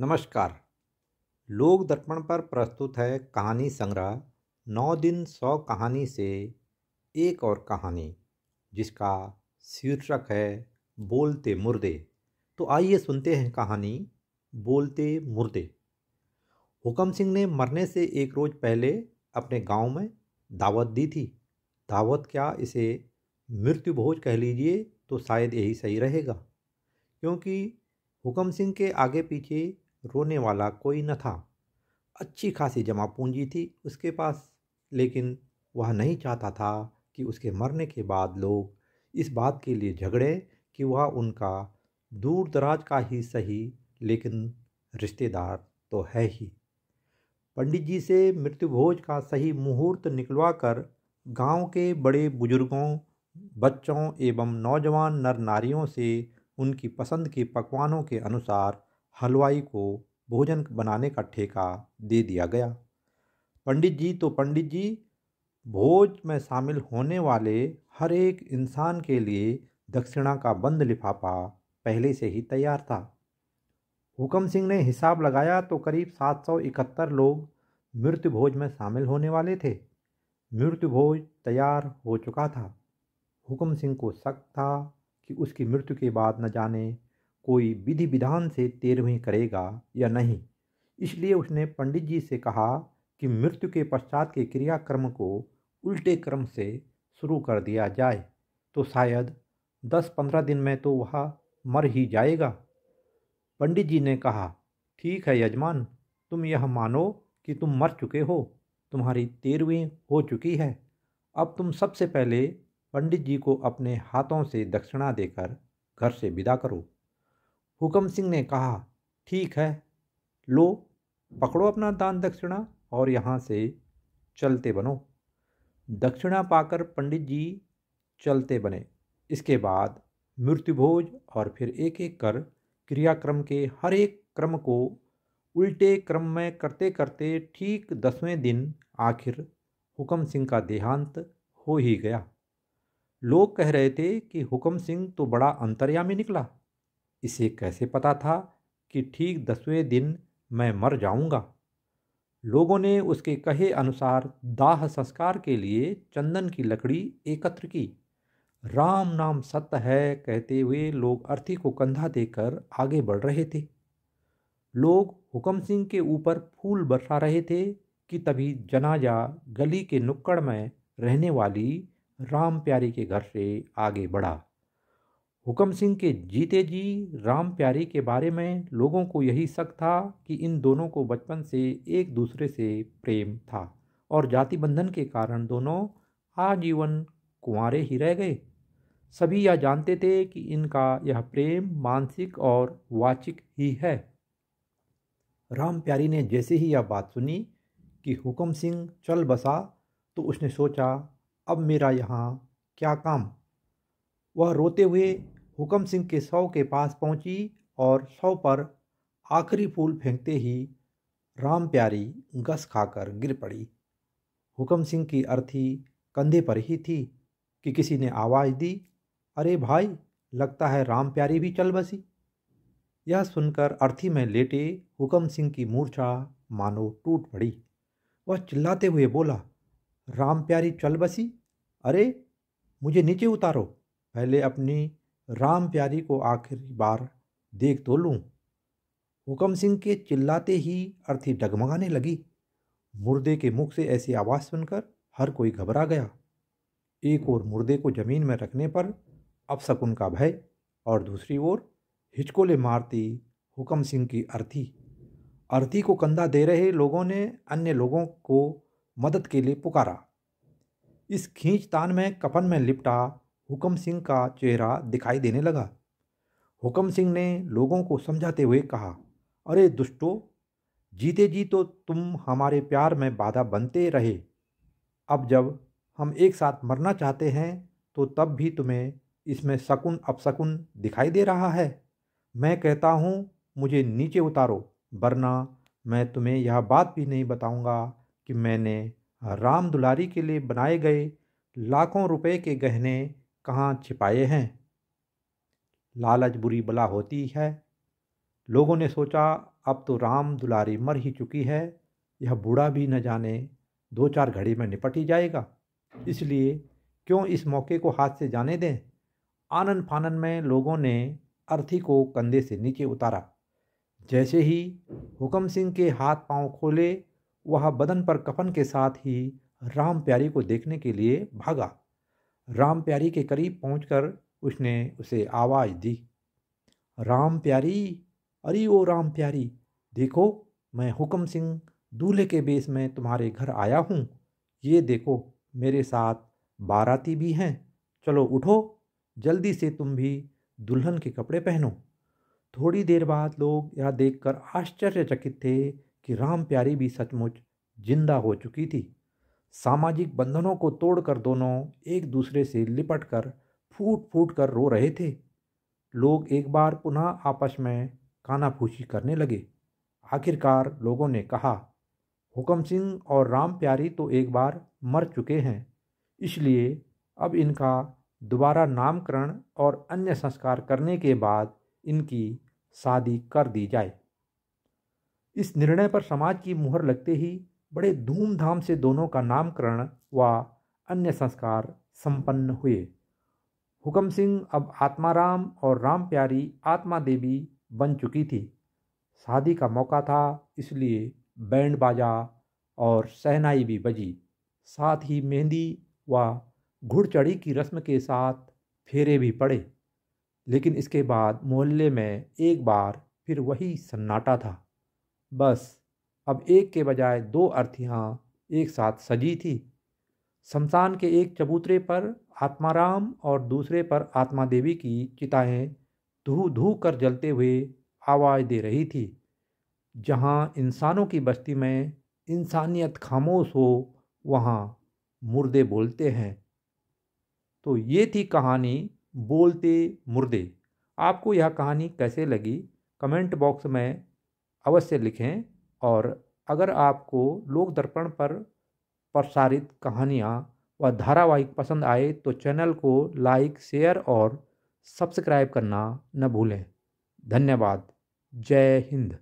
नमस्कार। लोक दर्पण पर प्रस्तुत है कहानी संग्रह 9 दिन 100 कहानी से एक और कहानी, जिसका शीर्षक है बोलते मुर्दे। तो आइए सुनते हैं कहानी बोलते मुर्दे। हुकम सिंह ने मरने से एक रोज पहले अपने गांव में दावत दी थी। दावत क्या, इसे मृत्यु भोज कह लीजिए तो शायद यही सही रहेगा, क्योंकि हुकम सिंह के आगे पीछे रोने वाला कोई न था। अच्छी खासी जमा पूंजी थी उसके पास, लेकिन वह नहीं चाहता था कि उसके मरने के बाद लोग इस बात के लिए झगड़े कि वह उनका दूर दराज का ही सही, लेकिन रिश्तेदार तो है ही। पंडित जी से मृत्यु भोज का सही मुहूर्त निकलवा कर गांव के बड़े बुजुर्गों, बच्चों एवं नौजवान नर नारियों से उनकी पसंद के पकवानों के अनुसार हलवाई को भोजन बनाने का ठेका दे दिया गया। पंडित जी तो पंडित जी, भोज में शामिल होने वाले हर एक इंसान के लिए दक्षिणा का बंद लिफाफा पहले से ही तैयार था। हुकम सिंह ने हिसाब लगाया तो करीब 771 लोग मृत्यु भोज में शामिल होने वाले थे। मृत्यु भोज तैयार हो चुका था। हुकम सिंह को शक था कि उसकी मृत्यु के बाद न जाने कोई विधि विधान से 13वीं करेगा या नहीं। इसलिए उसने पंडित जी से कहा कि मृत्यु के पश्चात के क्रियाक्रम को उल्टे क्रम से शुरू कर दिया जाए, तो शायद 10-15 दिन में तो वह मर ही जाएगा। पंडित जी ने कहा, ठीक है यजमान, तुम यह मानो कि तुम मर चुके हो, तुम्हारी 13वीं हो चुकी है। अब तुम सबसे पहले पंडित जी को अपने हाथों से दक्षिणा देकर घर से विदा करो। हुकम सिंह ने कहा, ठीक है, लो पकड़ो अपना दान दक्षिणा और यहाँ से चलते बनो। दक्षिणा पाकर पंडित जी चलते बने। इसके बाद मृत्यु भोज और फिर एक एक कर क्रियाक्रम के हर एक क्रम को उल्टे क्रम में करते करते ठीक 10वें दिन आखिर हुकम सिंह का देहांत हो ही गया। लोग कह रहे थे कि हुकम सिंह तो बड़ा अंतर्यामी निकला। इसे कैसे पता था कि ठीक 10वें दिन मैं मर जाऊंगा। लोगों ने उसके कहे अनुसार दाह संस्कार के लिए चंदन की लकड़ी एकत्र की। राम नाम सत्य है कहते हुए लोग अर्थी को कंधा देकर आगे बढ़ रहे थे। लोग हुकम सिंह के ऊपर फूल बरसा रहे थे कि तभी जनाजा गली के नुक्कड़ में रहने वाली राम प्यारी के घर से आगे बढ़ा। हुकम सिंह के जीते जी राम प्यारी के बारे में लोगों को यही शक था कि इन दोनों को बचपन से एक दूसरे से प्रेम था और जाति बंधन के कारण दोनों आजीवन कुंवारे ही रह गए। सभी यह जानते थे कि इनका यह प्रेम मानसिक और वाचिक ही है। राम प्यारी ने जैसे ही यह बात सुनी कि हुकम सिंह चल बसा, तो उसने सोचा, अब मेरा यहाँ क्या काम। वह रोते हुए हुकम सिंह के शव के पास पहुंची और शव पर आखिरी फूल फेंकते ही राम प्यारी गस खाकर गिर पड़ी। हुकम सिंह की अर्थी कंधे पर ही थी कि किसी ने आवाज़ दी, अरे भाई, लगता है राम प्यारी भी चल बसी। यह सुनकर अर्थी में लेटे हुकम सिंह की मूर्छा मानो टूट पड़ी। वह चिल्लाते हुए बोला, राम प्यारी चल बसी? अरे मुझे नीचे उतारो, पहले अपनी राम प्यारी को आखिरी बार देख तो लूं। हुकम सिंह के चिल्लाते ही अर्थी डगमगाने लगी। मुर्दे के मुख से ऐसी आवाज़ सुनकर हर कोई घबरा गया। एक ओर मुर्दे को जमीन में रखने पर अपशकुन का भय और दूसरी ओर हिचकोले मारती हुकम सिंह की अर्थी। अर्थी को कंधा दे रहे लोगों ने अन्य लोगों को मदद के लिए पुकारा। इस खींचतान में कफन में लिपटा हुकम सिंह का चेहरा दिखाई देने लगा। हुकम सिंह ने लोगों को समझाते हुए कहा, अरे दुष्टों, जीते जी तो तुम हमारे प्यार में बाधा बनते रहे। अब जब हम एक साथ मरना चाहते हैं तो तब भी तुम्हें इसमें शकुन अपशकुन दिखाई दे रहा है। मैं कहता हूँ, मुझे नीचे उतारो, वरना मैं तुम्हें यह बात भी नहीं बताऊंगा कि मैंने राम दुलारी के लिए बनाए गए लाखों रुपए के गहने कहाँ छिपाए हैं। लालच बुरी बला होती है। लोगों ने सोचा अब तो राम दुलारी मर ही चुकी है, यह बूढ़ा भी न जाने 2-4 घड़ी में निपट ही जाएगा, इसलिए क्यों इस मौके को हाथ से जाने दें। आनन फानन में लोगों ने अर्थी को कंधे से नीचे उतारा। जैसे ही हुक्म सिंह के हाथ पांव खोले, वह बदन पर कफन के साथ ही राम प्यारी को देखने के लिए भागा। राम प्यारी के करीब पहुंचकर उसने उसे आवाज़ दी, राम प्यारी, अरे ओ राम प्यारी, देखो मैं हुक्म सिंह दूल्हे के बेस में तुम्हारे घर आया हूँ। ये देखो मेरे साथ बाराती भी हैं, चलो उठो, जल्दी से तुम भी दुल्हन के कपड़े पहनो। थोड़ी देर बाद लोग यह देखकर आश्चर्यचकित थे कि राम प्यारी भी सचमुच जिंदा हो चुकी थी। सामाजिक बंधनों को तोड़कर दोनों एक दूसरे से लिपट कर फूट फूट कर रो रहे थे। लोग एक बार पुनः आपस में कानाफूसी करने लगे। आखिरकार लोगों ने कहा, हुक्म सिंह और राम प्यारी तो एक बार मर चुके हैं, इसलिए अब इनका दोबारा नामकरण और अन्य संस्कार करने के बाद इनकी शादी कर दी जाए। इस निर्णय पर समाज की मुहर लगते ही बड़े धूमधाम से दोनों का नामकरण व अन्य संस्कार संपन्न हुए। हुक्म सिंह अब आत्माराम और राम प्यारी आत्मा देवी बन चुकी थी। शादी का मौका था, इसलिए बैंड बाजा और शहनाई भी बजी। साथ ही मेहंदी व घुड़चढ़ी की रस्म के साथ फेरे भी पड़े। लेकिन इसके बाद मोहल्ले में एक बार फिर वही सन्नाटा था। बस अब एक के बजाय 2 अर्थियां एक साथ सजी थी। शमशान के एक चबूतरे पर आत्माराम और दूसरे पर आत्मा देवी की चिताएं धू धू कर जलते हुए आवाज़ दे रही थी। जहां इंसानों की बस्ती में इंसानियत खामोश हो, वहां मुर्दे बोलते हैं। तो ये थी कहानी बोलते मुर्दे। आपको यह कहानी कैसे लगी कमेंट बॉक्स में अवश्य लिखें। और अगर आपको लोक दर्पण पर प्रसारित कहानियाँ व धारावाहिक पसंद आए तो चैनल को लाइक, शेयर और सब्सक्राइब करना न भूलें। धन्यवाद। जय हिंद।